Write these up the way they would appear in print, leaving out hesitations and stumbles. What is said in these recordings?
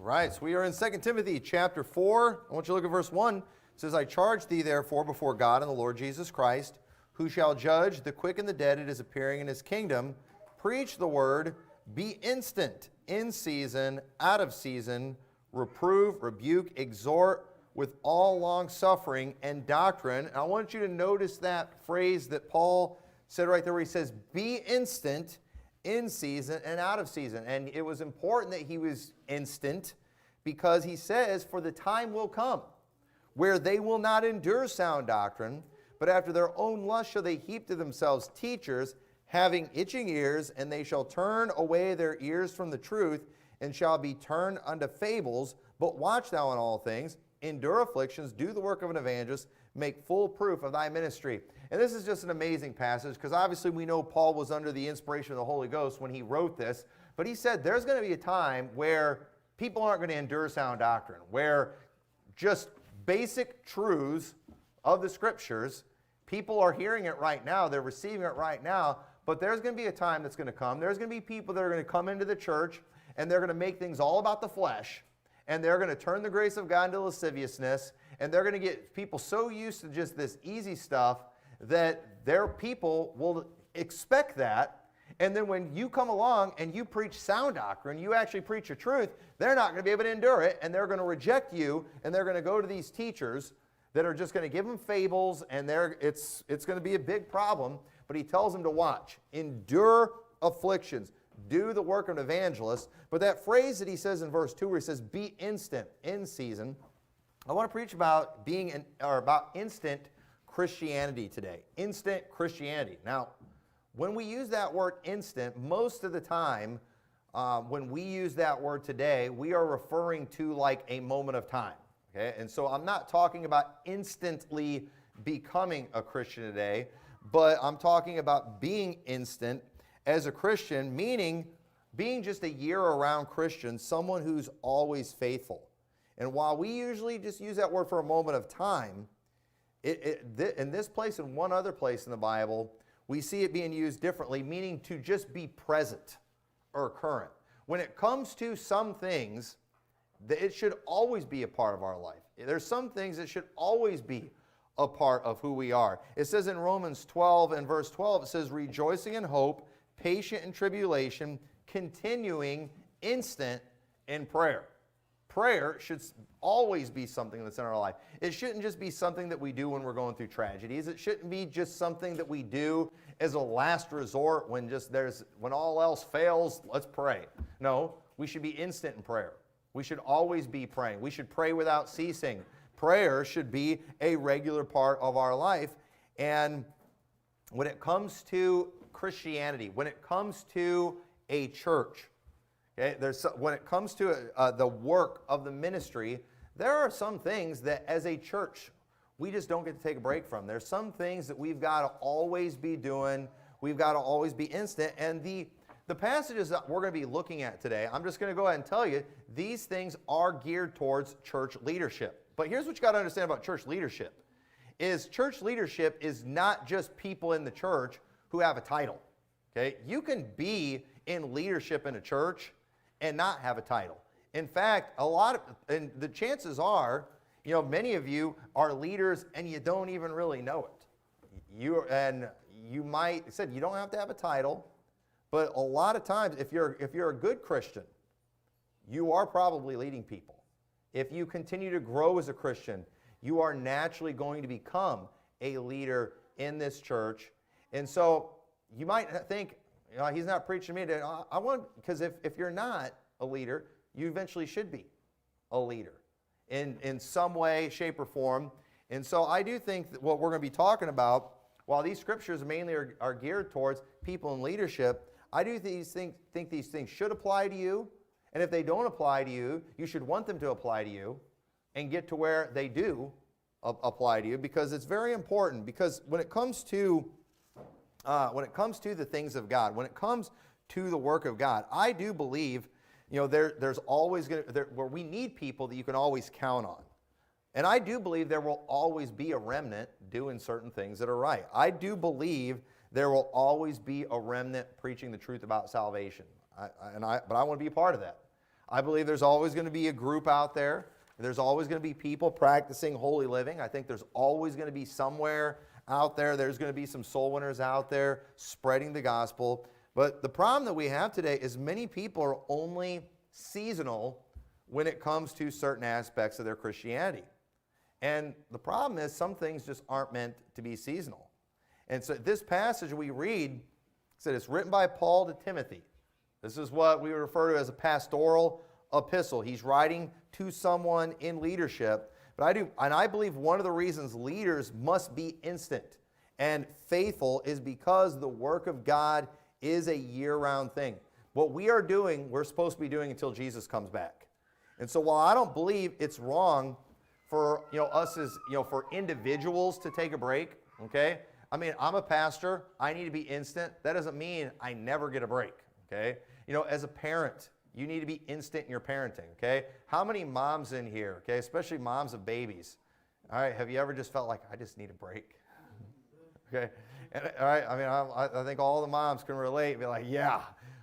Right, so we are in 2 Timothy chapter 4. I want you to look at verse 1. It says, I charge thee therefore before God and the Lord Jesus Christ, who shall judge the quick and the dead at his appearing in his kingdom. Preach the word, be instant, in season, out of season, reprove, rebuke, exhort with all long suffering and doctrine. And I want you to notice that phrase that Paul said right there where he says, be instant, in season and out of season. And it was important that he was instant because he says, for the time will come where they will not endure sound doctrine, but after their own lust shall they heap to themselves teachers, having itching ears, and they shall turn away their ears from the truth, and shall be turned unto fables. But watch thou in all things, endure afflictions, do the work of an evangelist, make full proof of thy ministry. And this is just an amazing passage, because obviously we know Paul was under the inspiration of the Holy Ghost when he wrote this, but he said there's going to be a time where people aren't going to endure sound doctrine, where just basic truths of the Scriptures, people are hearing it right now, they're receiving it right now, but there's going to be a time that's going to come. There's going to be people that are going to come into the church, and they're going to make things all about the flesh, and they're going to turn the grace of God into lasciviousness, and they're going to get people so used to just this easy stuff that their people will expect that. And then when you come along and you preach sound doctrine, you actually preach the truth, they're not going to be able to endure it, and they're going to reject you, and they're going to go to these teachers that are just going to give them fables, and it's going to be a big problem. But he tells them to watch, endure afflictions, do the work of an evangelist. But that phrase that he says in verse 2 where he says, be instant, in season, I want to preach about about instant Christianity today. Instant Christianity. Now, when we use that word instant, most of the time, when we use that word today, we are referring to like a moment of time. Okay? And so I'm not talking about instantly becoming a Christian today, but I'm talking about being instant as a Christian, meaning being just a year-round Christian, someone who's always faithful. And while we usually just use that word for a moment of time, in this place and one other place in the Bible, we see it being used differently, meaning to just be present or current. When it comes to some things, it should always be a part of our life. There's some things that should always be a part of who we are. It says in Romans 12 and verse 12, it says, rejoicing in hope, patient in tribulation, continuing instant in prayer. Prayer should always be something that's in our life. It shouldn't just be something that we do when we're going through tragedies. It shouldn't be just something that we do as a last resort when all else fails, let's pray. No, we should be instant in prayer. We should always be praying. We should pray without ceasing. Prayer should be a regular part of our life. And when it comes to Christianity, when it comes to a church, okay, when it comes to the work of the ministry, there are some things that as a church, we just don't get to take a break from. There's some things that we've got to always be doing. We've got to always be instant. And the passages that we're going to be looking at today, I'm just going to go ahead and tell you, these things are geared towards church leadership. But here's what you got to understand about church leadership, is church leadership is not just people in the church who have a title. Okay? You can be in leadership in a church and not have a title. In fact, and the chances are, many of you are leaders and you don't even really know it. You might said you don't have to have a title, but a lot of times, if you're a good Christian, you are probably leading people. If you continue to grow as a Christian, you are naturally going to become a leader in this church. And so you might think, he's not preaching to me today. Because if you're not a leader, you eventually should be a leader in some way, shape, or form. And so I do think that what we're going to be talking about, while these scriptures mainly are geared towards people in leadership, I do think these things should apply to you. And if they don't apply to you, you should want them to apply to you and get to where they do apply to you, because it's very important. Because when it comes to the things of God, when it comes to the work of God, I do believe, there's always where we need people that you can always count on. And I do believe there will always be a remnant doing certain things that are right. I do believe there will always be a remnant preaching the truth about salvation. But I want to be a part of that. I believe there's always going to be a group out there. There's always going to be people practicing holy living. I think there's always going to be somewhere out there. There's going to be some soul winners out there spreading the gospel. But the problem that we have today is many people are only seasonal when it comes to certain aspects of their Christianity. And the problem is some things just aren't meant to be seasonal. And so this passage we read said it's written by Paul to Timothy. This is what we refer to as a pastoral epistle. He's writing to someone in leadership. But I believe one of the reasons leaders must be instant and faithful is because the work of God is a year-round thing. What we are doing, we're supposed to be doing until Jesus comes back. And so while I don't believe it's wrong for us as for individuals to take a break, okay? I mean, I'm a pastor. I need to be instant. That doesn't mean I never get a break, okay? As a parent, you need to be instant in your parenting, okay? How many moms in here, okay, especially moms of babies, all right, have you ever just felt like, I just need a break? Okay, and, all right, I mean, I think all the moms can relate, be like, yeah.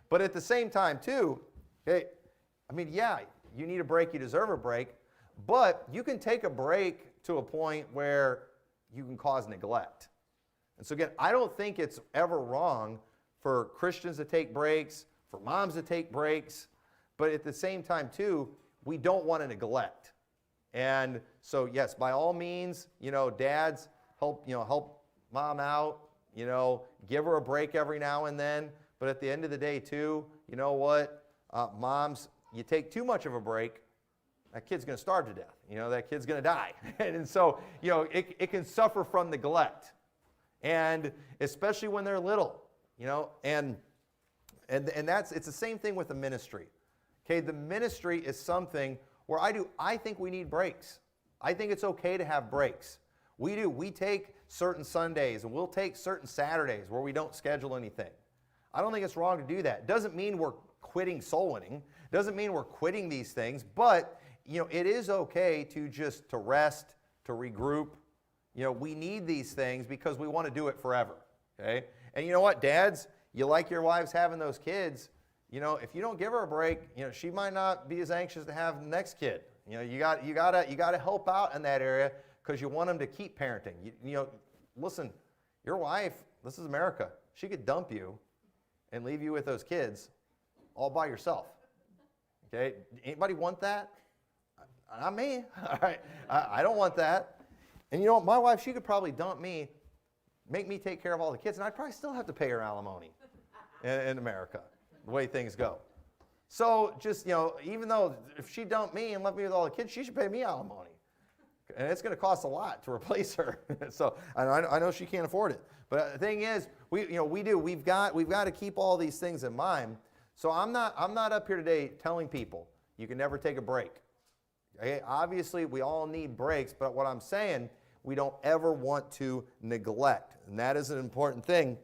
But at the same time, too, okay, I mean, yeah, you need a break, you deserve a break, but you can take a break to a point where you can cause neglect. And so again, I don't think it's ever wrong for Christians to take breaks, for moms to take breaks, but at the same time, too, we don't want to neglect. And so, yes, by all means, dads, help mom out, give her a break every now and then. But at the end of the day, too, you know what? Moms, you take too much of a break, that kid's going to starve to death. That kid's going to die. And so, it can suffer from neglect. And especially when they're little, and it's the same thing with the ministry. Okay, the ministry is something where I think we need breaks. I think it's okay to have breaks. We do. We take certain Sundays and we'll take certain Saturdays where we don't schedule anything. I don't think it's wrong to do that. Doesn't mean we're quitting soul winning. Doesn't mean we're quitting these things, but it is okay to rest, to regroup. We need these things because we want to do it forever. Okay? And you know what, dads, you like your wives having those kids. If you don't give her a break, she might not be as anxious to have the next kid. You got to help out in that area because you want them to keep parenting. Listen, your wife, this is America. She could dump you and leave you with those kids all by yourself. Okay? Anybody want that? Not me. All right. I don't want that. And my wife, she could probably dump me, make me take care of all the kids, and I'd probably still have to pay her alimony in America, the way things go. So just, even though if she dumped me and left me with all the kids, she should pay me alimony. And it's going to cost a lot to replace her. So I know she can't afford it. But the thing is, we've got to keep all these things in mind. So I'm not up here today telling people you can never take a break. Okay? Obviously, we all need breaks, but what I'm saying, we don't ever want to neglect. And that is an important thing.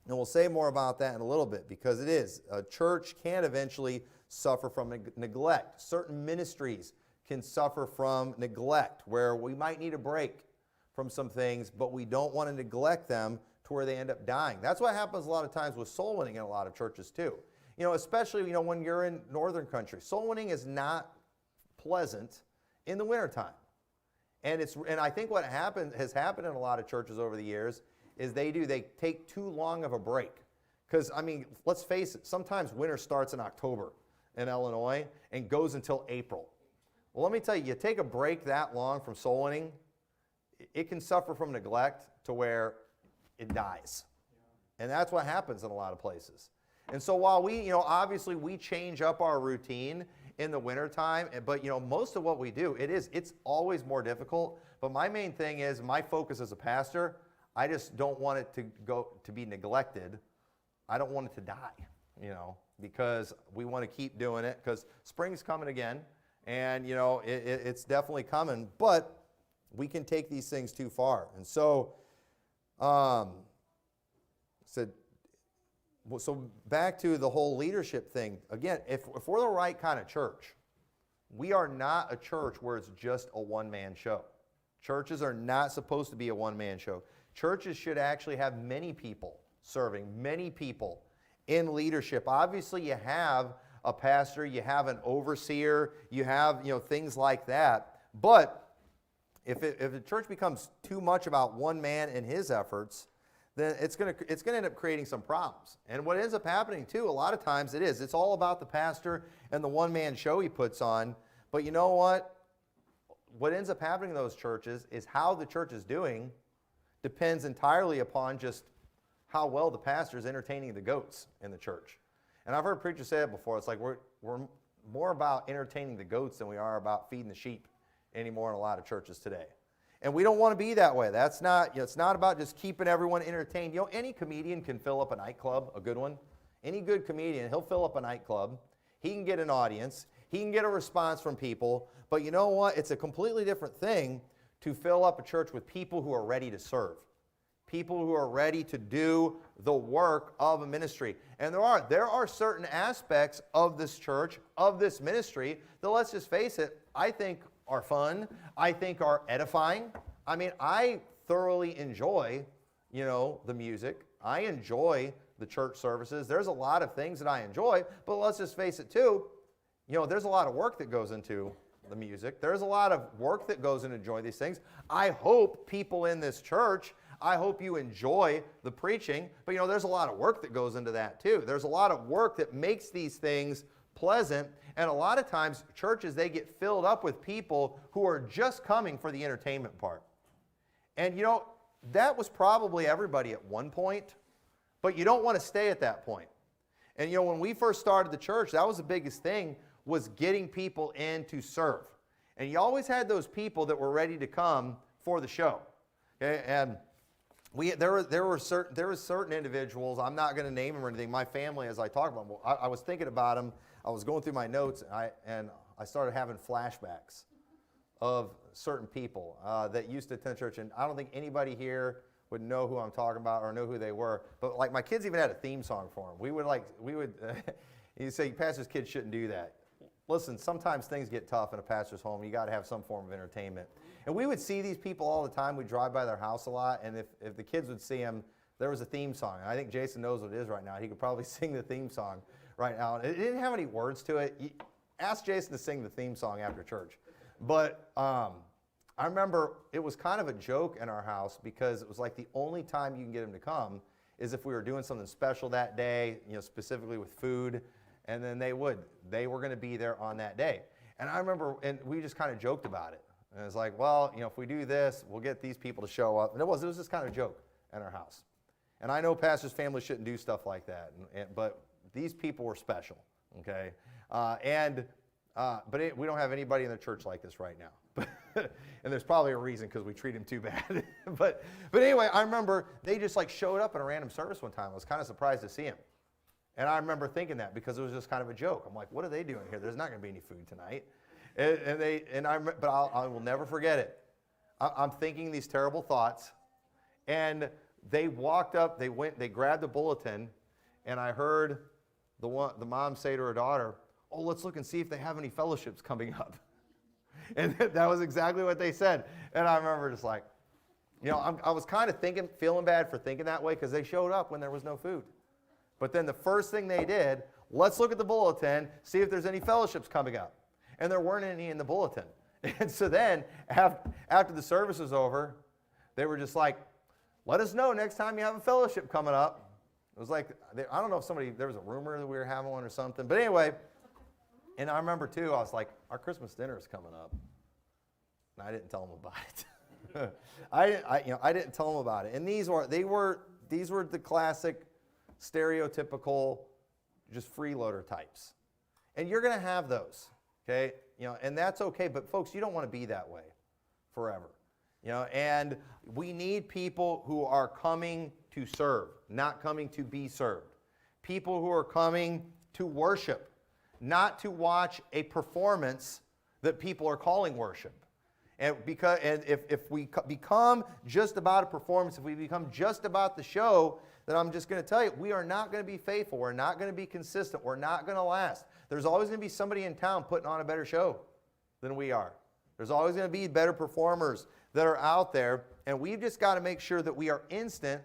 And we'll say more about that in a little bit because it is. A church can eventually suffer from neglect. Certain ministries can suffer from neglect where we might need a break from some things, but we don't want to neglect them to where they end up dying. That's what happens a lot of times with soul winning in a lot of churches too. Especially when you're in northern country. Soul winning is not pleasant in the wintertime. And I think what has happened in a lot of churches over the years is they take too long of a break. Because, let's face it, sometimes winter starts in October in Illinois and goes until April. Well, let me tell you, you take a break that long from soul winning, it can suffer from neglect to where it dies. And that's what happens in a lot of places. And so while we, obviously we change up our routine in the wintertime, but most of what we do, it's always more difficult. But my main thing is, my focus as a pastor, I just don't want it to be neglected. I don't want it to die, because we want to keep doing it because spring's coming again, and it's definitely coming. But we can take these things too far, and so, so back to the whole leadership thing. Again, if we're the right kind of church, we are not a church where it's just a one-man show. Churches are not supposed to be a one-man show. Churches should actually have many people serving, many people in leadership. Obviously, you have a pastor, you have an overseer, you have, things like that. But if the church becomes too much about one man and his efforts, then it's going to end up creating some problems. And what ends up happening too, a lot of times it's all about the pastor and the one-man show he puts on. But you know what? What ends up happening in those churches is how the church is doing depends entirely upon just how well the pastor is entertaining the goats in the church. And I've heard preachers say it before. It's like we're more about entertaining the goats than we are about feeding the sheep anymore in a lot of churches today. And we don't want to be that way. That's not, it's not about just keeping everyone entertained. Any comedian can fill up a nightclub, a good one. Any good comedian, he'll fill up a nightclub. He can get an audience. He can get a response from people. But you know what? It's a completely different thing to fill up a church with people who are ready to serve. People who are ready to do the work of a ministry. And there are certain aspects of this church, of this ministry, that, let's just face it, I think are fun, I think are edifying. I mean, I thoroughly enjoy, the music. I enjoy the church services. There's a lot of things that I enjoy, but let's just face it too, there's a lot of work that goes into the music. There's a lot of work that goes into enjoying these things. I hope people in this church, I hope you enjoy the preaching, but there's a lot of work that goes into that too. There's a lot of work that makes these things pleasant, and a lot of times churches, they get filled up with people who are just coming for the entertainment part. And that was probably everybody at one point, but you don't want to stay at that point. And when we first started the church, that was the biggest thing, was getting people in to serve. And you always had those people that were ready to come for the show. Okay? And there were certain individuals, I'm not going to name them or anything, my family, as I talk about them, I was thinking about them, I was going through my notes, and I started having flashbacks of certain people that used to attend church, and I don't think anybody here would know who I'm talking about or know who they were, but like my kids even had a theme song for them. We would you say pastor's kids shouldn't do that. Listen, sometimes things get tough in a pastor's home. You got to have some form of entertainment. And we would see these people all the time. We'd drive by their house a lot, and if the kids would see them, there was a theme song. And I think Jason knows what it is right now. He could probably sing the theme song right now. It didn't have any words to it. Ask Jason to sing the theme song after church. But I remember it was kind of a joke in our house because it was like the only time you can get him to come is if we were doing something special that day, specifically with food, and then they were going to be there on that day. And I remember, and we just kind of joked about it. And it's like, well, if we do this, we'll get these people to show up. And it was just kind of a joke in our house. And I know pastors' families shouldn't do stuff like that, but these people were special, okay? But we don't have anybody in the church like this right now. And there's probably a reason, because we treat them too bad. but anyway, I remember they just showed up in a random service one time. I was kind of surprised to see them. And I remember thinking that because it was just kind of a joke. I'm like, what are they doing here? There's not going to be any food tonight. But I will never forget it. I'm thinking these terrible thoughts, and they walked up, they grabbed the bulletin, and I heard the mom say to her daughter, "Oh, let's look and see if they have any fellowships coming up." And that was exactly what they said. And I remember just I was kind of feeling bad for thinking that way because they showed up when there was no food. But then the first thing they did, let's look at the bulletin, see if there's any fellowships coming up. And there weren't any in the bulletin. And so then, after the service was over, they were just like, let us know next time you have a fellowship coming up. It was like, I don't know if there was a rumor that we were having one or something. But anyway, and I remember too, I was like, our Christmas dinner is coming up. And I didn't tell them about it. I didn't tell them about it. And these were the classic, stereotypical, just freeloader types. And you're going to have those. Okay, and that's okay, but folks, you don't want to be that way forever. And we need people who are coming to serve, not coming to be served. People who are coming to worship, not to watch a performance that people are calling worship. And if we become just about a performance, if we become just about the show, then I'm just going to tell you, we are not going to be faithful. We're not going to be consistent. We're not going to last. There's always going to be somebody in town putting on a better show than we are. There's always going to be better performers that are out there, and we've just got to make sure that we are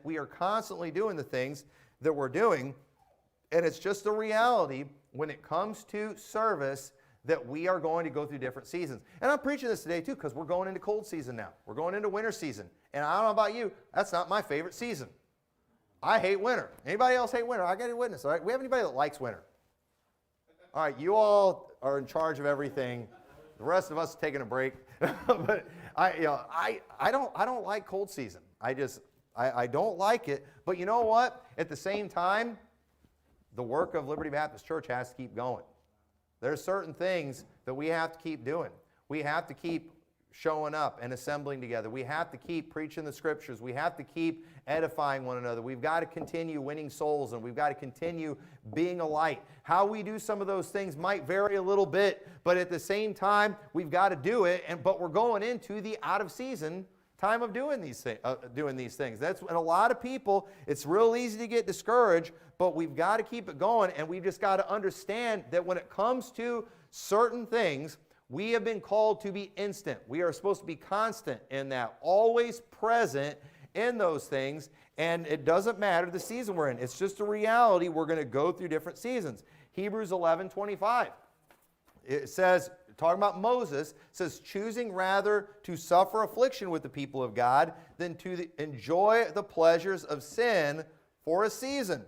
we are constantly doing the things that we're doing, and it's just a reality when it comes to service, that we are going to go through different seasons. And I'm preaching this today too because we're going into cold season now. We're going into winter season. And I don't know about you, that's not my favorite season. I hate winter. Anybody else hate winter? I got a witness, all right? We have anybody that likes winter? All right, you all are in charge of everything. The rest of us are taking a break. But I don't like cold season. I don't like it. But you know what? At the same time, the work of Liberty Baptist Church has to keep going. There's certain things that we have to keep doing. We have to keep showing up and assembling together. We have to keep preaching the scriptures. We have to keep edifying one another. We've got to continue winning souls, and we've got to continue being a light. How we do some of those things might vary a little bit, but at the same time, we've got to do it. But we're going into the out of season time of doing these things. That's when a lot of people, it's real easy to get discouraged, but we've got to keep it going, and we've just got to understand that when it comes to certain things, we have been called to be instant. We are supposed to be constant in that, always present in those things, and it doesn't matter the season we're in. It's just a reality. We're going to go through different seasons. Hebrews 11:25. It says, talking about Moses, says, choosing rather to suffer affliction with the people of God than to enjoy the pleasures of sin for a season,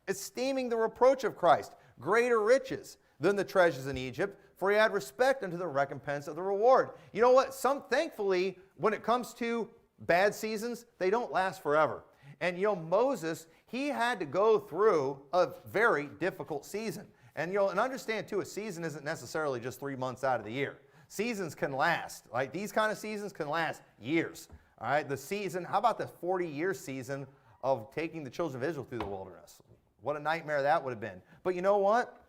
esteeming the reproach of Christ greater riches than the treasures in Egypt, for he had respect unto the recompense of the reward. You know what? Thankfully, when it comes to bad seasons, they don't last forever. And Moses, he had to go through a very difficult season. And and understand too, a season isn't necessarily just 3 months out of the year. Seasons can last. Like these kind of seasons can last years. All right, the season, how about the 40-year season of taking the children of Israel through the wilderness? What a nightmare that would have been. But you know what?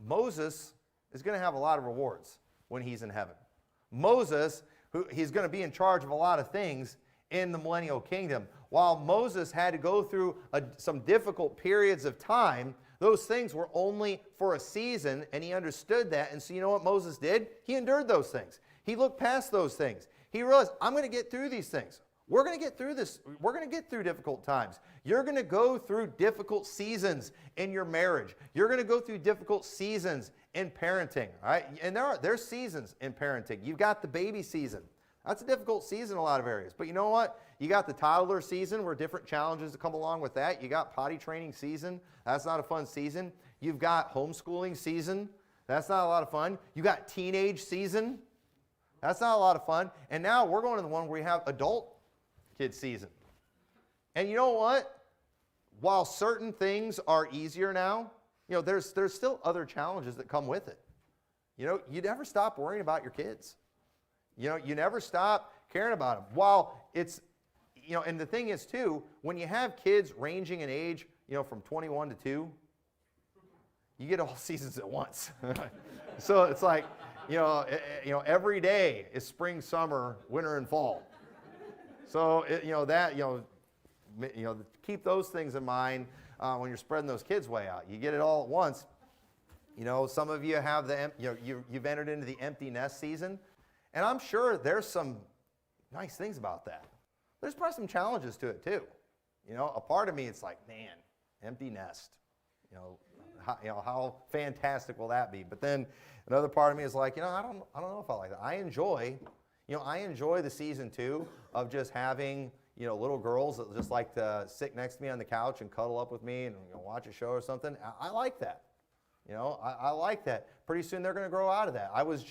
Moses is going to have a lot of rewards when he's in heaven. Moses, he's going to be in charge of a lot of things in the millennial kingdom. While Moses had to go through some difficult periods of time, those things were only for a season, and he understood that. And so you know what Moses did? He endured those things. He looked past those things. He realized, I'm going to get through these things. We're going to get through this. We're going to get through difficult times. You're going to go through difficult seasons in your marriage. You're going to go through difficult seasons in parenting. All right? And there's seasons in parenting. You've got the baby season. That's a difficult season in a lot of areas. But you know what? You got the toddler season where different challenges come along with that. You got potty training season. That's not a fun season. You've got homeschooling season. That's not a lot of fun. You got teenage season. That's not a lot of fun. And now we're going to the one where we have adult kid season. And you know what? While certain things are easier now, there's still other challenges that come with it. You never stop worrying about your kids. You never stop caring about them. While it's, and the thing is too, when you have kids ranging in age, from 21 to 2, you get all seasons at once. So it's like, every day is spring, summer, winter, and fall. So keep those things in mind when you're spreading those kids way out. You get it all at once. Some of you have you've entered into the empty nest season. And I'm sure there's some nice things about that. There's probably some challenges to it too. A part of me, it's like, man, empty nest. How fantastic will that be? But then another part of me is like, I don't know if I like that. I enjoy the season too of just having little girls that just like to sit next to me on the couch and cuddle up with me and watch a show or something. I like that. I like that. Pretty soon they're going to grow out of that. I was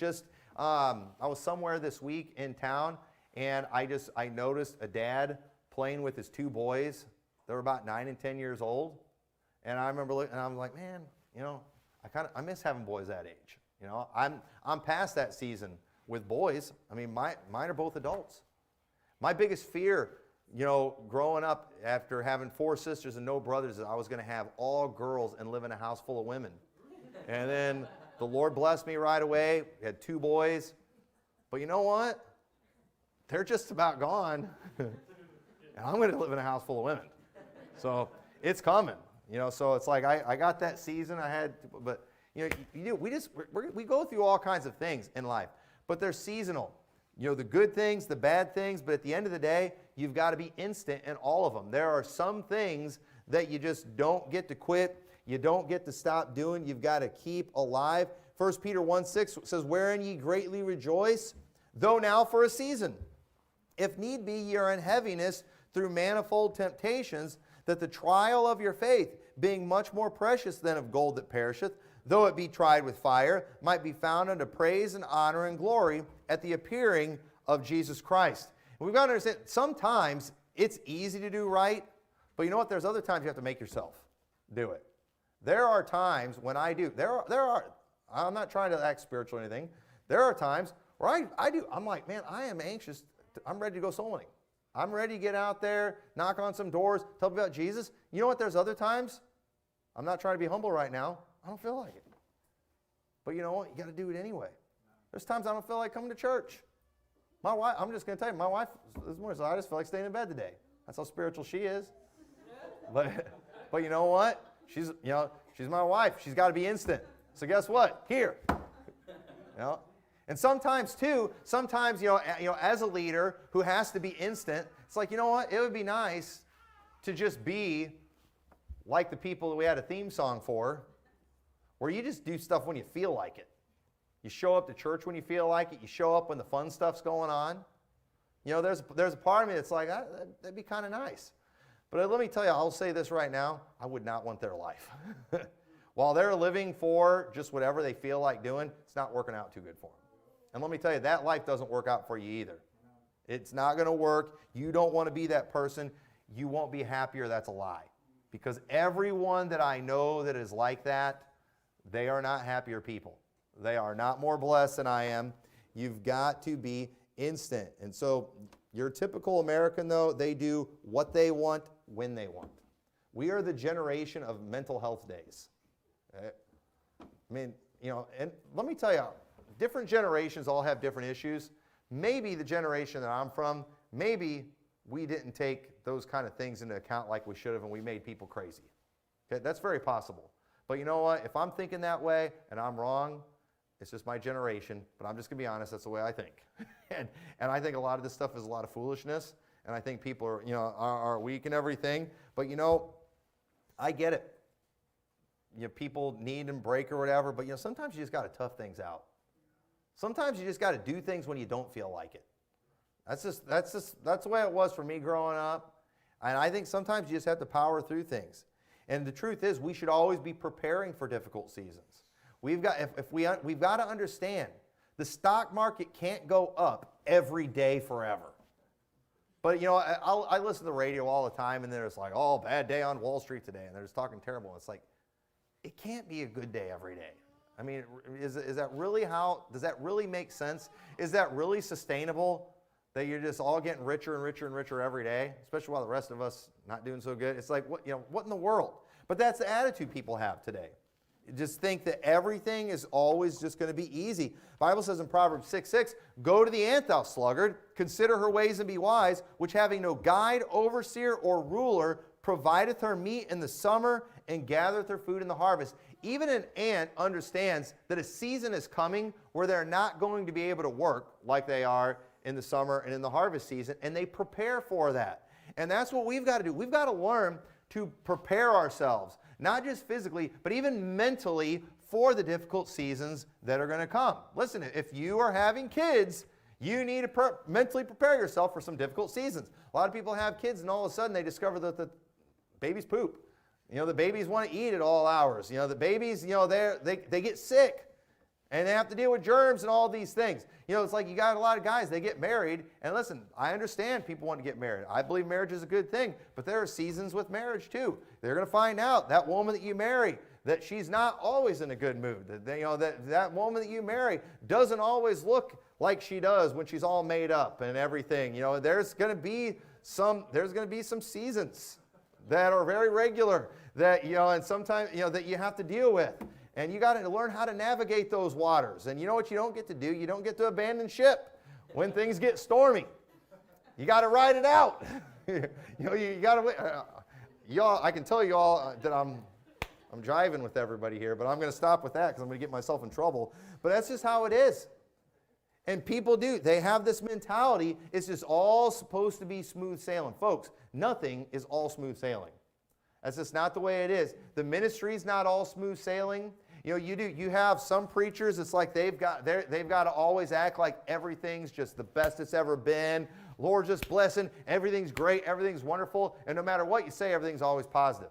somewhere this week in town, and I noticed a dad playing with his 2 boys. They were about 9 and 10 years old, and I remember looking, and I'm like, man, I miss having boys that age. I'm past that season with boys. I mean, mine are both adults. My biggest fear, growing up after having 4 sisters and no brothers, is I was going to have all girls and live in a house full of women, and then the Lord blessed me right away. We had 2 boys. But you know what? They're just about gone. And I'm going to live in a house full of women. So it's coming. So it's like I got that season I had. But, we go through all kinds of things in life. But they're seasonal. The good things, the bad things. But at the end of the day, you've got to be instant in all of them. There are some things that you just don't get to quit. You don't get to stop doing. You've got to keep alive. 1 Peter 1:6 says, wherein ye greatly rejoice, though now for a season. If need be, ye are in heaviness through manifold temptations, that the trial of your faith, being much more precious than of gold that perisheth, though it be tried with fire, might be found unto praise and honor and glory at the appearing of Jesus Christ. And we've got to understand, sometimes it's easy to do right, but you know what? There's other times you have to make yourself do it. There are times when I do. I'm not trying to act spiritual or anything. There are times where I do. I'm like, man, I am anxious. I'm ready to go soul winning. I'm ready to get out there, knock on some doors, tell people about Jesus. You know what? There's other times. I'm not trying to be humble right now. I don't feel like it. But you know what? You got to do it anyway. There's times I don't feel like coming to church. My wife, I'm just going to tell you, my wife this morning said, I just feel like staying in bed today. That's how spiritual she is. But you know what? She's my wife. She's got to be instant. So guess what? Here. And sometimes too, as a leader who has to be instant, it's like, you know what? It would be nice to just be like the people that we had a theme song for, where you just do stuff when you feel like it. You show up to church when you feel like it. You show up when the fun stuff's going on. You know, there's a part of me that's like, that'd be kind of nice. But let me tell you, I'll say this right now, I would not want their life. While they're living for just whatever they feel like doing, it's not working out too good for them. And let me tell you, that life doesn't work out for you either. It's not going to work. You don't want to be that person. You won't be happier. That's a lie. Because everyone that I know that is like that, they are not happier people. They are not more blessed than I am. You've got to be instant. And so your typical American, though, they do what they want when they want. We are the generation of mental health days. Okay? I mean, and let me tell you, different generations all have different issues. Maybe the generation that I'm from, maybe we didn't take those kind of things into account like we should have, and we made people crazy. Okay? That's very possible. But you know what? If I'm thinking that way and I'm wrong, it's just my generation. But I'm just going to be honest, that's the way I think. and I think a lot of this stuff is a lot of foolishness. And I think people are weak and everything. But I get it. People need and break or whatever. But sometimes you just got to tough things out. Sometimes you just got to do things when you don't feel like it. That's the way it was for me growing up. And I think sometimes you just have to power through things. And the truth is, we should always be preparing for difficult seasons. We've got to understand, the stock market can't go up every day forever. But I listen to the radio all the time, and there's like, oh, bad day on Wall Street today, and they're just talking terrible. It's like, it can't be a good day every day. I mean, is that really does that really make sense? Is that really sustainable? That you're just all getting richer and richer and richer every day, especially while the rest of us not doing so good. It's like, what in the world? But that's the attitude people have today. You just think that everything is always just going to be easy. The Bible says in Proverbs 6:6, go to the ant, thou sluggard, consider her ways and be wise, which having no guide, overseer, or ruler, provideth her meat in the summer and gathereth her food in the harvest. Even an ant understands that a season is coming where they're not going to be able to work like they are in the summer and in the harvest season, and they prepare for that. And that's what we've got to do. We've got to learn to prepare ourselves, not just physically, but even mentally for the difficult seasons that are going to come. Listen, if you are having kids, you need to mentally prepare yourself for some difficult seasons. A lot of people have kids, and all of a sudden they discover that the babies poop. The babies want to eat at all hours. The babies, they get sick. And they have to deal with germs and all these things. It's like you got a lot of guys, they get married. And listen, I understand people want to get married. I believe marriage is a good thing. But there are seasons with marriage too. They're going to find out that woman that you marry, that she's not always in a good mood. That woman that you marry doesn't always look like she does when she's all made up and everything. There's going to be some seasons that are very regular that, and sometimes, that you have to deal with. And you got to learn how to navigate those waters. And you know what you don't get to do? You don't get to abandon ship when things get stormy. You got to ride it out. You got to. Y'all, I can tell you all that I'm jiving with everybody here, but I'm going to stop with that because I'm going to get myself in trouble. But that's just how it is. And people do. They have this mentality. It's just all supposed to be smooth sailing. Folks, nothing is all smooth sailing. That's just not the way it is. The ministry's not all smooth sailing. You have some preachers, it's like they've got to always act like everything's just the best it's ever been. Lord just blessing, everything's great, everything's wonderful, and no matter what you say, everything's always positive.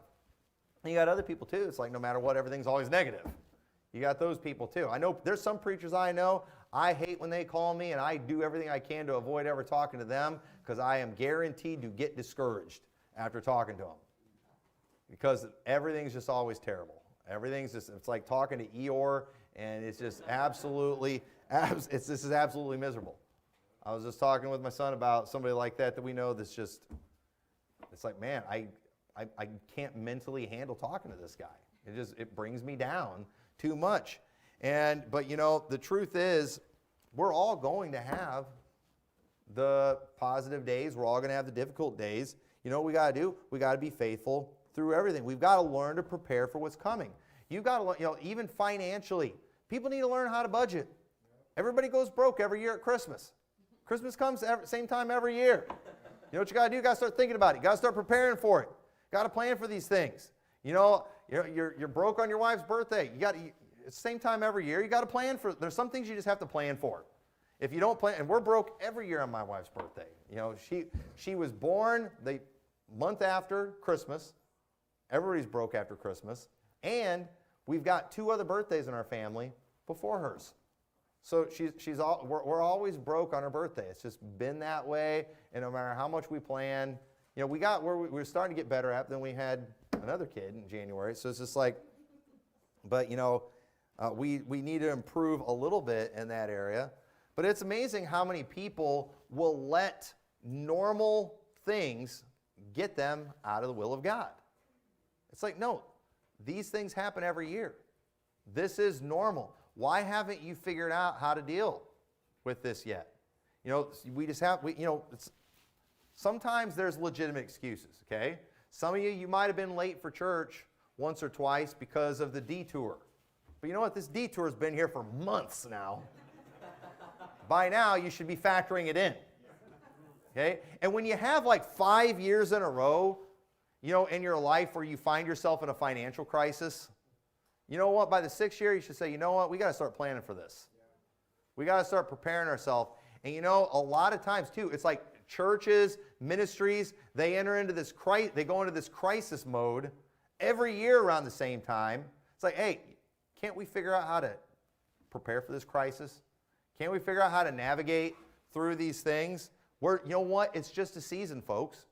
And you got other people too, it's like no matter what, everything's always negative. You got those people too. I know there's some preachers I know, I hate when they call me, and I do everything I can to avoid ever talking to them, because I am guaranteed to get discouraged after talking to them. Because everything's just always terrible. Everything's just, it's like talking to Eeyore, and it's just absolutely, this is absolutely miserable. I was just talking with my son about somebody like that we know that's just, it's like, man, I can't mentally handle talking to this guy. It brings me down too much. But the truth is, we're all going to have the positive days. We're all going to have the difficult days. You know what we got to do? We got to be faithful through everything. We've got to learn to prepare for what's coming. You've got to learn, even financially, people need to learn how to budget. Everybody goes broke every year at Christmas. Christmas comes same time every year. You know what you got to do? You got to start thinking about it. You got to start preparing for it. Got to plan for these things. You're broke on your wife's birthday. It's the same time every year. You got to plan for. There's some things you just have to plan for. If you don't plan, and we're broke every year on my wife's birthday. She was born the month after Christmas. Everybody's broke after Christmas, and we've got 2 other birthdays in our family before hers. So we're always broke on her birthday. It's just been that way, and no matter how much we plan, we're starting to get better at it. Then we had another kid in January, so it's just like, but we need to improve a little bit in that area. But it's amazing how many people will let normal things get them out of the will of God. It's like, no, these things happen every year. This is normal. Why haven't you figured out how to deal with this yet? Sometimes there's legitimate excuses, okay? Some of you might have been late for church once or twice because of the detour. But you know what? This detour has been here for months now. By now, you should be factoring it in, okay? And when you have like 5 years in a row, in your life where you find yourself in a financial crisis, you know what? By the 6th year, you should say, you know what? We got to start planning for this. We got to start preparing ourselves. And a lot of times too, it's like churches, ministries, they go into this crisis mode every year around the same time. It's like, hey, can't we figure out how to prepare for this crisis? Can't we figure out how to navigate through these things? You know what? It's just a season, folks.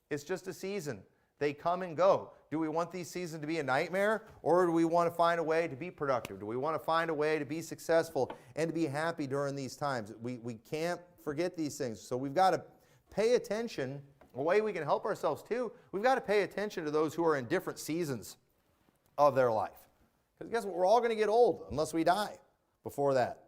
It's just a season. They come and go. Do we want these seasons to be a nightmare, or do we want to find a way to be productive? Do we want to find a way to be successful and to be happy during these times? We can't forget these things. So we've got to pay attention. A way we can help ourselves too, we've got to pay attention to those who are in different seasons of their life. Because guess what? We're all going to get old unless we die before that.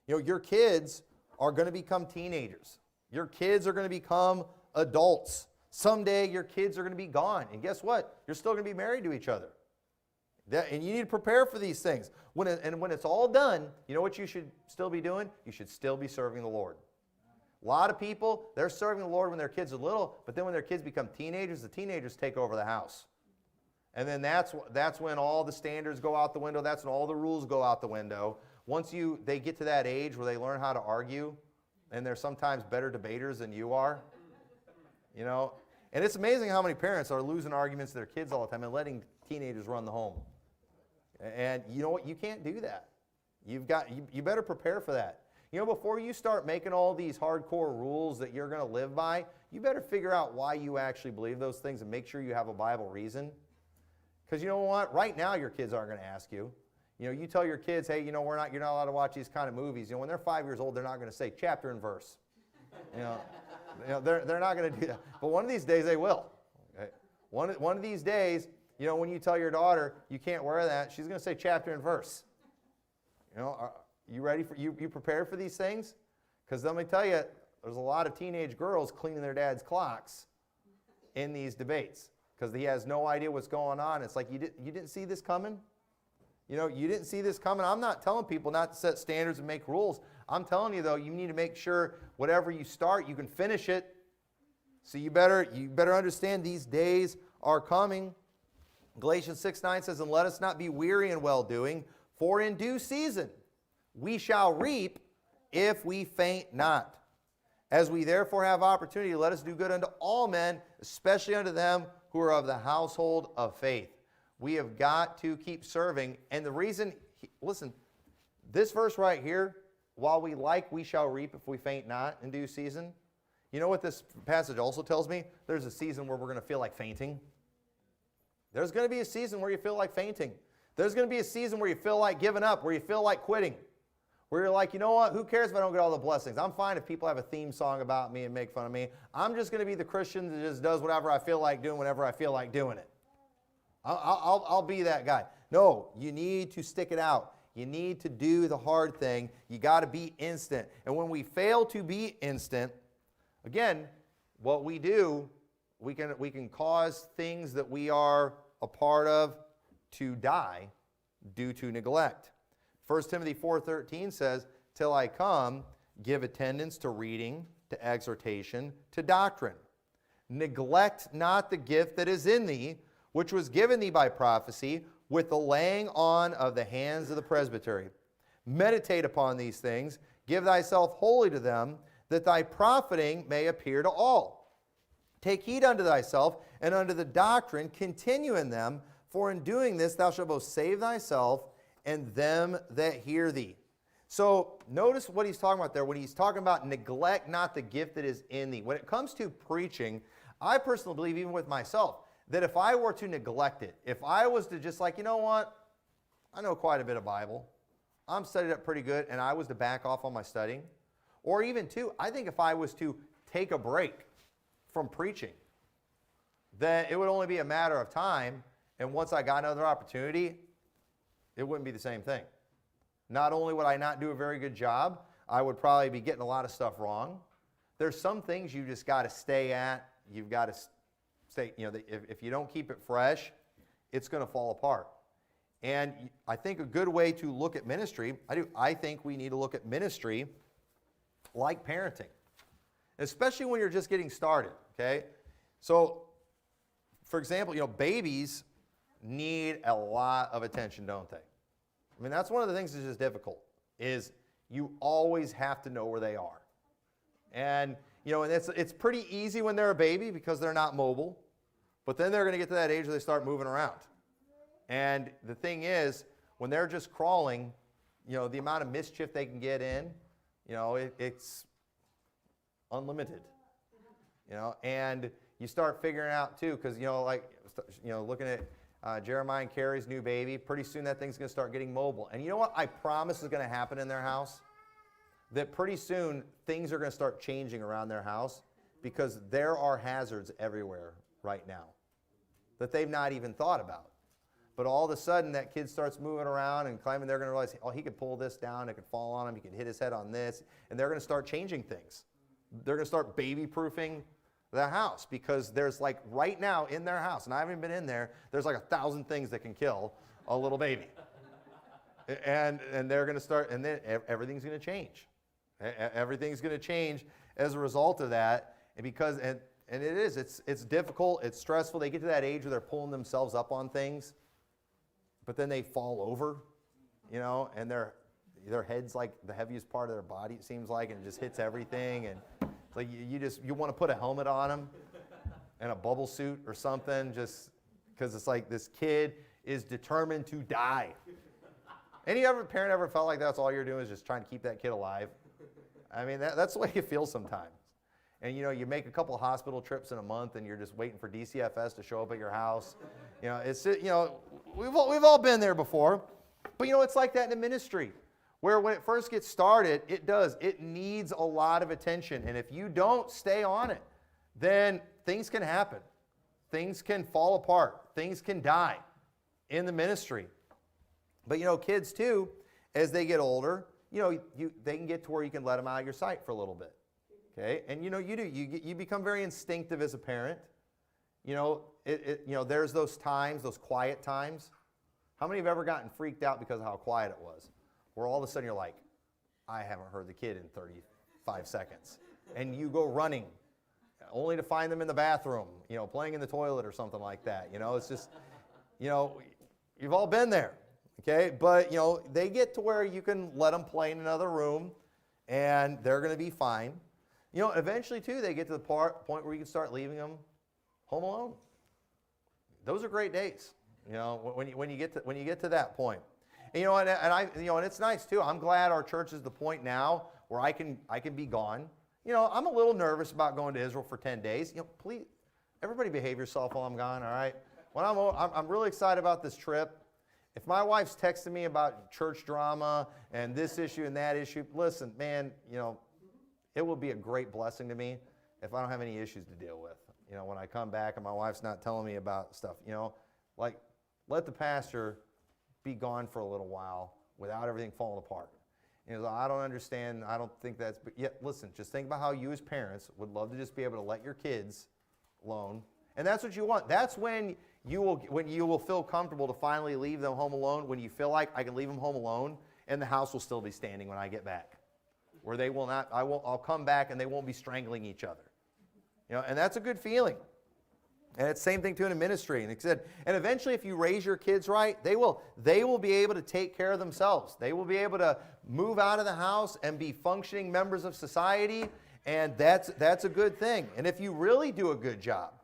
Your kids are going to become teenagers. Your kids are going to become adults. Someday your kids are going to be gone. And guess what? You're still going to be married to each other. And you need to prepare for these things. When it's all done, you know what you should still be doing? You should still be serving the Lord. A lot of people, they're serving the Lord when their kids are little, but then when their kids become teenagers, the teenagers take over the house. And then that's when all the standards go out the window. That's when all the rules go out the window. Once they get to that age where they learn how to argue, and they're sometimes better debaters than you are, And it's amazing how many parents are losing arguments to their kids all the time and letting teenagers run the home. And you know what? You can't do that. You better prepare for that. Before you start making all these hardcore rules that you're going to live by, you better figure out why you actually believe those things and make sure you have a Bible reason. Because you know what? Right now your kids aren't going to ask you. You tell your kids, hey, you're not allowed to watch these kind of movies. When they're 5 years old, they're not going to say chapter and verse. They're not going to do that. But one of these days they will. Okay? One of these days, when you tell your daughter you can't wear that, she's going to say chapter and verse. Are you ready for you prepared for these things? Because let me tell you, there's a lot of teenage girls cleaning their dad's clocks in these debates because he has no idea what's going on. It's like you didn't see this coming. You didn't see this coming. I'm not telling people not to set standards and make rules. I'm telling you, though, you need to make sure whatever you start, you can finish it. So you better understand these days are coming. Galatians 6:9 says, and let us not be weary in well-doing, for in due season we shall reap if we faint not. As we therefore have opportunity, let us do good unto all men, especially unto them who are of the household of faith. We have got to keep serving. And the reason, listen, this verse right here, while we like, we shall reap if we faint not in due season. You know what this passage also tells me? There's a season where we're going to feel like fainting. There's going to be a season where you feel like fainting. There's going to be a season where you feel like giving up, where you feel like quitting. Where you're like, you know what, who cares if I don't get all the blessings? I'm fine if people have a theme song about me and make fun of me. I'm just going to be the Christian that just does whatever I feel like doing whenever I feel like doing it. I'll be that guy. No, you need to stick it out. You need to do the hard thing. You got to be instant. And when we fail to be instant, again, what we do, we can cause things that we are a part of to die due to neglect. 1 Timothy 4:13 says, till I come, give attendance to reading, to exhortation, to doctrine. Neglect not the gift that is in thee, which was given thee by prophecy, with the laying on of the hands of the presbytery. Meditate upon these things, give thyself wholly to them, that thy profiting may appear to all. Take heed unto thyself, and unto the doctrine, continue in them, for in doing this thou shalt both save thyself and them that hear thee. So notice what he's talking about there when he's talking about neglect not the gift that is in thee. When it comes to preaching, I personally believe, even with myself, that if I were to neglect it, if I was to just like, you know what, I know quite a bit of Bible, I'm studied up pretty good, and I was to back off on my studying, or even too, I think if I was to take a break from preaching, then it would only be a matter of time, and once I got another opportunity, it wouldn't be the same thing. Not only would I not do a very good job, I would probably be getting a lot of stuff wrong. There's some things you just got to stay at. You've got to stay, you know, if you don't keep it fresh, it's going to fall apart. And I think a good way to look at ministry, I think we need to look at ministry like parenting, especially when you're just getting started, okay? So, for example, you know, babies need a lot of attention, don't they? I mean, that's one of the things that's just difficult, is you always have to know where they are. And, you know, and it's pretty easy when they're a baby because they're not mobile, but then they're going to get to that age where they start moving around. And the thing is, when they're just crawling, you know, the amount of mischief they can get in, you know, it's unlimited. You know, and you start figuring out too, because, you know, like, you know, looking at Jeremiah and Carrie's new baby, pretty soon that thing's going to start getting mobile. And you know what I promise is going to happen in their house? That pretty soon things are going to start changing around their house, because there are hazards everywhere right now that they've not even thought about. But all of a sudden that kid starts moving around and climbing, they're going to realize, oh, he could pull this down, it could fall on him, he could hit his head on this, and they're going to start changing things. They're going to start baby-proofing the house, because there's like right now in their house, and I haven't been in there, there's like 1,000 things that can kill a little baby. And they're going to start, and then everything's going to change. Everything's going to change as a result of that, and because and it's difficult, it's stressful. They get to that age where they're pulling themselves up on things, but then they fall over, you know, and their head's like the heaviest part of their body, it seems like, and it just hits everything, and it's like you want to put a helmet on them and a bubble suit or something, just because it's like this kid is determined to die. Any other parent ever felt like that's all you're doing is just trying to keep that kid alive? I mean, that's the way you feel sometimes. And, you know, you make a couple of hospital trips in a month, and you're just waiting for DCFS to show up at your house. You know, it's, you know, we've all been there before. But, you know, it's like that in the ministry, where when it first gets started, it needs a lot of attention. And if you don't stay on it, then things can happen. Things can fall apart. Things can die in the ministry. But, you know, kids, too, as they get older, you know, they can get to where you can let them out of your sight for a little bit. Okay? And, you know, you become very instinctive as a parent. You know, you know, there's those times, those quiet times. How many have ever gotten freaked out because of how quiet it was? Where all of a sudden you're like, I haven't heard the kid in 35 seconds. And you go running, only to find them in the bathroom, you know, playing in the toilet or something like that. You know, it's just, You've all been there, okay? But, they get to where you can let them play in another room, and they're going to be fine. Eventually, too, they get to the point where you can start leaving them home alone. Those are great days, when you get to that point. And, and it's nice, too. I'm glad our church is the point now where I can be gone. I'm a little nervous about going to Israel for 10 days. Please, everybody behave yourself while I'm gone, all right? When I'm really excited about this trip. If my wife's texting me about church drama and this issue and that issue, listen, man, it will be a great blessing to me if I don't have any issues to deal with. When I come back and my wife's not telling me about stuff, let the pastor be gone for a little while without everything falling apart. I don't understand. I don't think that's, but yet, listen, just think about how you as parents would love to just be able to let your kids alone. And that's what you want. That's when you will feel comfortable to finally leave them home alone, when you feel like I can leave them home alone and the house will still be standing when I get back. Where they will not, I'll come back and they won't be strangling each other. And that's a good feeling. And it's the same thing too in a ministry. And it said, and eventually if you raise your kids right, they will be able to take care of themselves. They will be able to move out of the house and be functioning members of society, and that's a good thing. And if you really do a good job,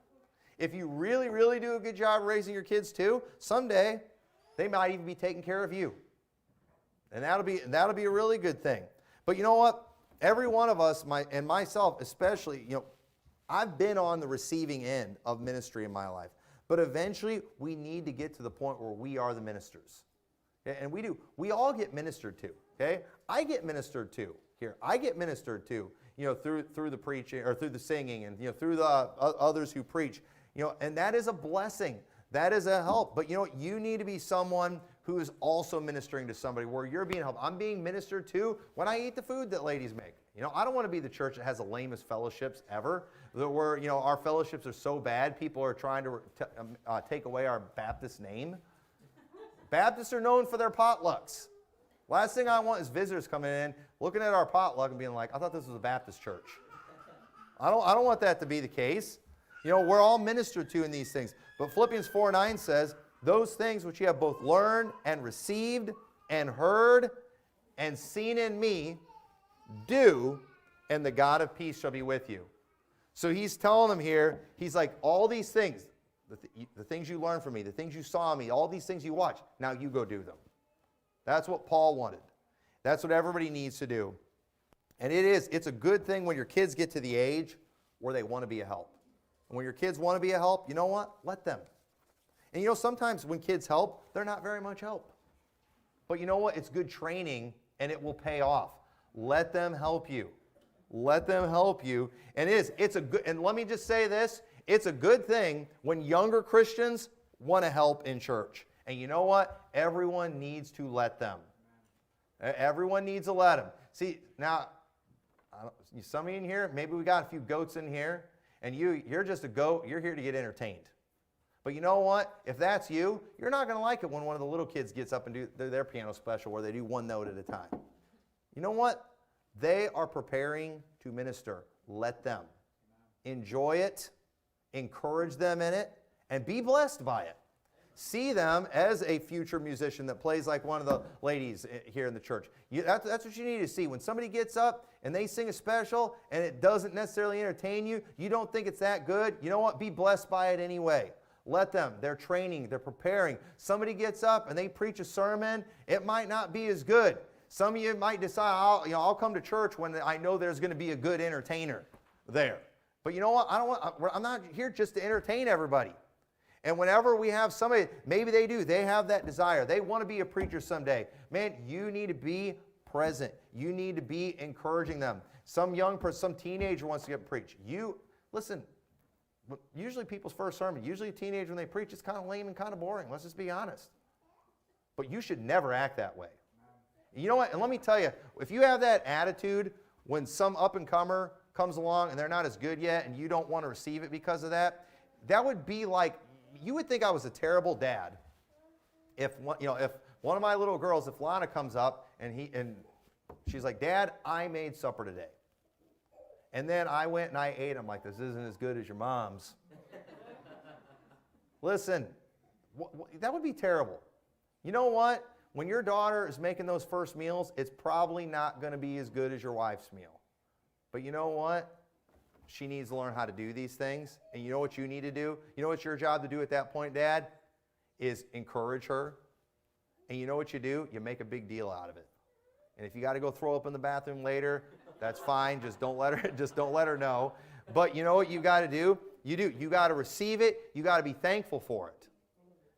if you really, really do a good job raising your kids too, someday they might even be taking care of you. And that'll be a really good thing. But you know what? Every one of us, and myself especially, I've been on the receiving end of ministry in my life. But eventually, we need to get to the point where we are the ministers. Okay? And we do. We all get ministered to. Okay? I get ministered to here. I get ministered to, through the preaching or through the singing and, through the others who preach. And that is a blessing. That is a help. But you need to be someone who is also ministering to somebody where you're being helped. I'm being ministered to when I eat the food that ladies make. I don't want to be the church that has the lamest fellowships ever, where our fellowships are so bad, people are trying to take away our Baptist name. Baptists are known for their potlucks. Last thing I want is visitors coming in, looking at our potluck and being like, I thought this was a Baptist church. I don't want that to be the case. We're all ministered to in these things. But Philippians 4:9 says, those things which you have both learned and received and heard and seen in me, do, and the God of peace shall be with you. So he's telling them here, he's like, all these things, the things you learned from me, the things you saw me, all these things you watched, now you go do them. That's what Paul wanted. That's what everybody needs to do. And it's a good thing when your kids get to the age where they want to be a help. And when your kids want to be a help, you know what? Let them. And sometimes when kids help, they're not very much help. But you know what? It's good training and it will pay off. Let them help you. Let them help you. And it's a good, and let me just say this, it's a good thing when younger Christians want to help in church. And you know what? Everyone needs to let them. Everyone needs to let them. See, now, some of you in here, maybe we got a few goats in here, and you're just a goat, you're here to get entertained. But you know what? If that's you, you're not going to like it when one of the little kids gets up and do their piano special where they do one note at a time. You know what? They are preparing to minister. Let them. Enjoy it. Encourage them in it. And be blessed by it. See them as a future musician that plays like one of the ladies here in the church. That's what you need to see. When somebody gets up and they sing a special and it doesn't necessarily entertain you, you don't think it's that good, you know what? Be blessed by it anyway. Let them. They're training. They're preparing. Somebody gets up and they preach a sermon. It might not be as good. Some of you might decide, I'll come to church when I know there's going to be a good entertainer there. But you know what? I'm not here just to entertain everybody. And whenever we have somebody, maybe they do, they have that desire. They want to be a preacher someday. Man, you need to be present. You need to be encouraging them. Some young person, some teenager wants to get preached. Listen, usually people's first sermon, usually a teenager when they preach, it's kind of lame and kind of boring. Let's just be honest. But you should never act that way. You know what? And let me tell you, if you have that attitude when some up-and-comer comes along and they're not as good yet and you don't want to receive it because of that, that would be like, you would think I was a terrible dad if one of my little girls, if Lana comes up and she's like, Dad, I made supper today. And then I went and I ate. I'm like, this isn't as good as your mom's. Listen, That would be terrible. You know what? When your daughter is making those first meals, it's probably not going to be as good as your wife's meal. But you know what? She needs to learn how to do these things. And you know what you need to do? You know what's your job to do at that point, Dad? Is encourage her. And you know what you do? You make a big deal out of it. And if you got to go throw up in the bathroom later, that's fine. Just don't let her know. But you know what you got to do? You got to receive it. You got to be thankful for it.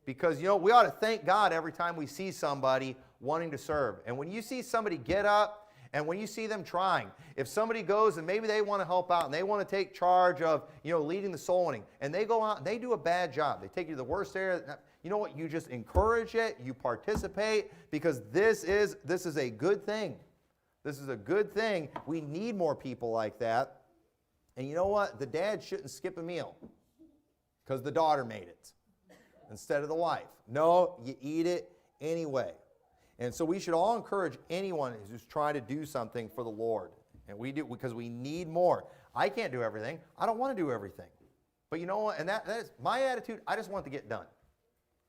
Because, we ought to thank God every time we see somebody wanting to serve. And when you see somebody get up, and when you see them trying, if somebody goes and maybe they want to help out and they want to take charge of, leading the soul winning, and they go out and they do a bad job, they take you to the worst area, you know what? You just encourage it, you participate, because this is a good thing. This is a good thing. We need more people like that. And you know what? The dad shouldn't skip a meal because the daughter made it instead of the wife. No, you eat it anyway. And so we should all encourage anyone who's trying to do something for the Lord. And we do, because we need more. I can't do everything. I don't want to do everything. But you know what? And that is my attitude. I just want it to get done.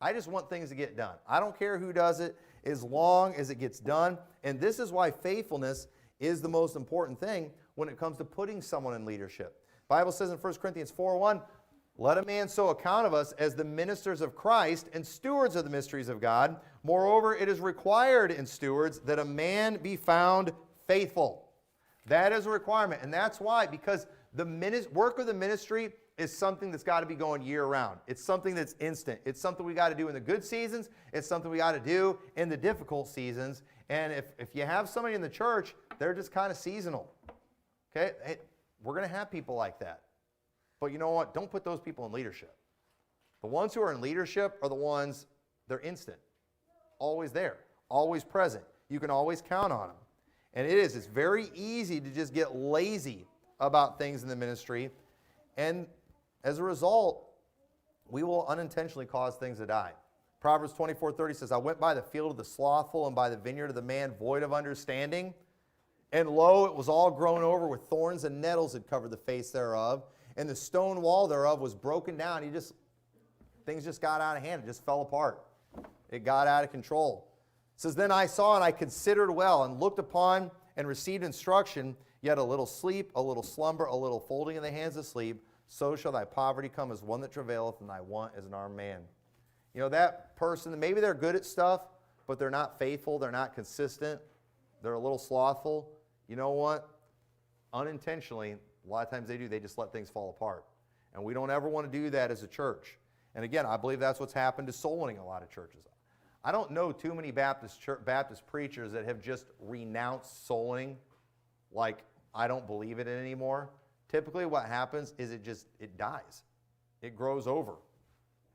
I just want things to get done. I don't care who does it as long as it gets done. And this is why faithfulness is the most important thing when it comes to putting someone in leadership. The Bible says in 1 Corinthians 4:1, let a man so account of us as the ministers of Christ and stewards of the mysteries of God. Moreover, it is required in stewards that a man be found faithful. That is a requirement. And that's why, because the work of the ministry is something that's got to be going year-round. It's something that's instant. It's something we got to do in the good seasons. It's something we got to do in the difficult seasons. And if you have somebody in the church, they're just kind of seasonal. Okay? We're going to have people like that. But you know what? Don't put those people in leadership. The ones who are in leadership are the ones, they're instant. Always there. Always present. You can always count on them. And it's very easy to just get lazy about things in the ministry. And as a result, we will unintentionally cause things to die. Proverbs 24:30 says, I went by the field of the slothful and by the vineyard of the man void of understanding. And lo, it was all grown over with thorns and nettles had covered the face thereof. And the stone wall thereof was broken down. Things just got out of hand. It just fell apart. It got out of control. It says, then I saw and I considered well and looked upon and received instruction, yet a little sleep, a little slumber, a little folding in the hands of sleep. So shall thy poverty come as one that travaileth, and thy want as an armed man. That person, maybe they're good at stuff, but they're not faithful. They're not consistent. They're a little slothful. You know what? Unintentionally, a lot of times they just let things fall apart. And we don't ever want to do that as a church. And again, I believe that's what's happened to soul winning a lot of churches. I don't know too many Baptist preachers that have just renounced soul winning, like I don't believe it anymore. Typically what happens is it dies. It grows over.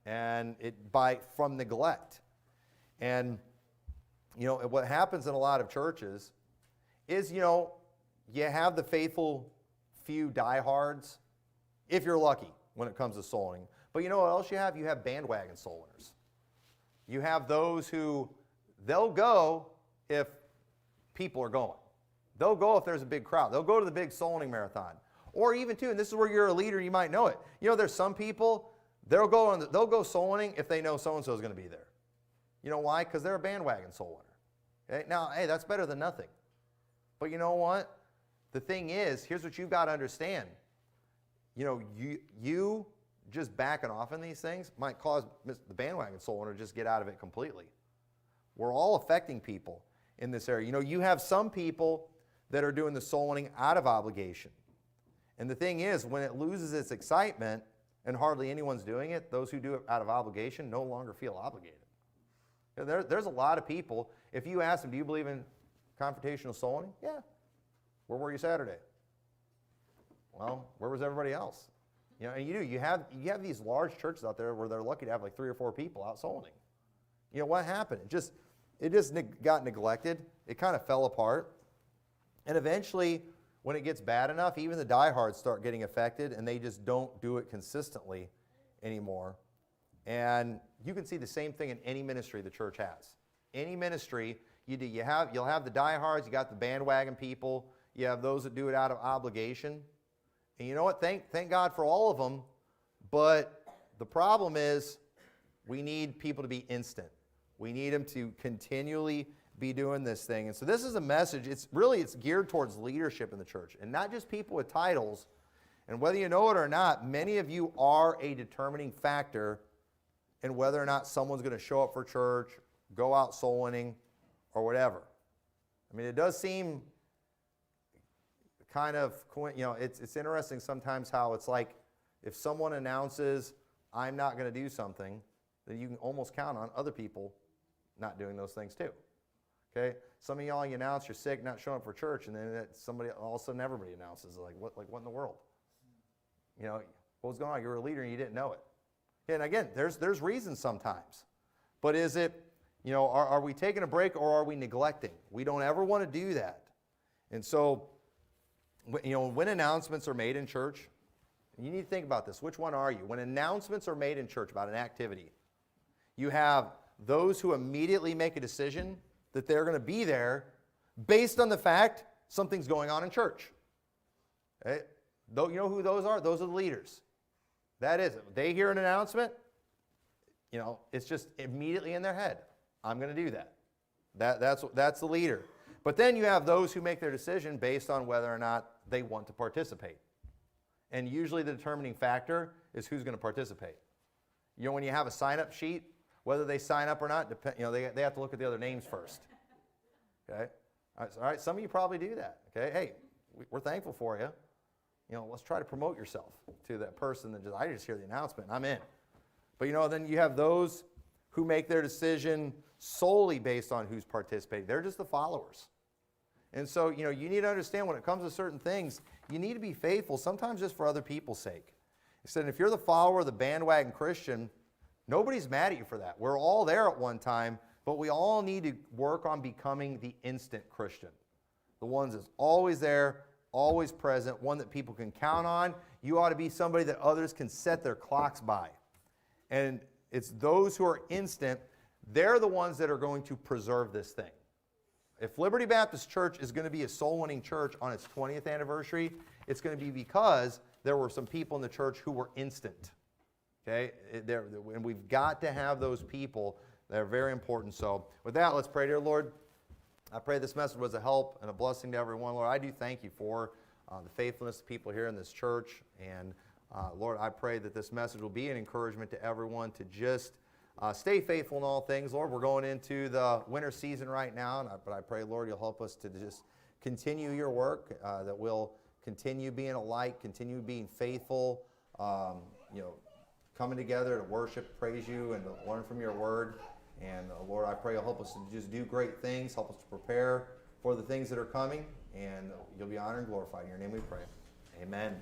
And from neglect. And what happens in a lot of churches is you have the faithful few diehards, if you're lucky, when it comes to soul winning. But you know what else you have? You have bandwagon soul winners. You have those who, they'll go if people are going. They'll go if there's a big crowd. They'll go to the big soul winning marathon. Or even too, and this is where you're a leader, you might know it. There's some people, they'll go soul winning if they know so-and-so is going to be there. You know why? Because they're a bandwagon soul winner. Okay? Now, hey, that's better than nothing. But you know what? The thing is, here's what you've got to understand. You just backing off in these things might cause the bandwagon soul winner to just get out of it completely. We're all affecting people in this area. You have some people that are doing the soul winning out of obligation. And the thing is, when it loses its excitement and hardly anyone's doing it, those who do it out of obligation no longer feel obligated. There's a lot of people, if you ask them, do you believe in confrontational soul winning? Yeah. Where were you Saturday? Well, where was everybody else? And you have these large churches out there where they're lucky to have like 3 or 4 people out soul winning. What happened? It just got neglected. It kind of fell apart. And eventually, when it gets bad enough, even the diehards start getting affected, and they just don't do it consistently anymore. And you can see the same thing in any ministry the church has. Any ministry, you'll have the diehards, you got the bandwagon people, you have those that do it out of obligation. And you know what? Thank God for all of them. But the problem is, We need people to be instant. We need them to continually be doing this thing. And so this is a message. It's geared towards leadership in the church, and not just people with titles. And whether you know it or not, many of you are a determining factor in whether or not someone's going to show up for church, go out soul winning, or whatever. I mean, it does seem kind of, it's interesting sometimes how it's like if someone announces, I'm not going to do something, then you can almost count on other people not doing those things too. Okay? Some of y'all, you announce you're sick, not showing up for church, and then somebody, all of a sudden everybody announces, like what in the world? What was going on? You're a leader and you didn't know it. And again, there's reasons sometimes. But is it, are we taking a break or are we neglecting? We don't ever want to do that. And so, when announcements are made in church, you need to think about this. Which one are you? When announcements are made in church about an activity, you have those who immediately make a decision that they're going to be there based on the fact something's going on in church. Okay? You know who those are? Those are the leaders. That is it. They hear an announcement, it's just immediately in their head. I'm going to do that. That's the leader. But then you have those who make their decision based on whether or not they want to participate. And usually the determining factor is who's going to participate. When you have a sign-up sheet, whether they sign up or not, they have to look at the other names first. Okay? All right, some of you probably do that. Okay? Hey, we're thankful for you. Let's try to promote yourself to that person that I just hear the announcement, I'm in. But then you have those who make their decision solely based on who's participating. They're just the followers. And so, you need to understand when it comes to certain things, you need to be faithful, sometimes just for other people's sake. He said, if you're the follower of the bandwagon Christian, nobody's mad at you for that. We're all there at one time, but we all need to work on becoming the instant Christian. The ones that's always there, always present, one that people can count on. You ought to be somebody that others can set their clocks by. And it's those who are instant, they're the ones that are going to preserve this thing. If Liberty Baptist Church is going to be a soul-winning church on its 20th anniversary, it's going to be because there were some people in the church who were instant. Okay? And we've got to have those people that are very important. So with that, let's pray. Dear Lord, I pray this message was a help and a blessing to everyone. Lord, I do thank you for the faithfulness of people here in this church. And Lord, I pray that this message will be an encouragement to everyone to just stay faithful in all things. Lord, we're going into the winter season right now, but I pray, Lord, you'll help us to just continue your work, that we'll continue being a light, continue being faithful, coming together to worship, praise you, and to learn from your word. And Lord, I pray you'll help us to just do great things, help us to prepare for the things that are coming, and you'll be honored and glorified. In your name we pray. Amen.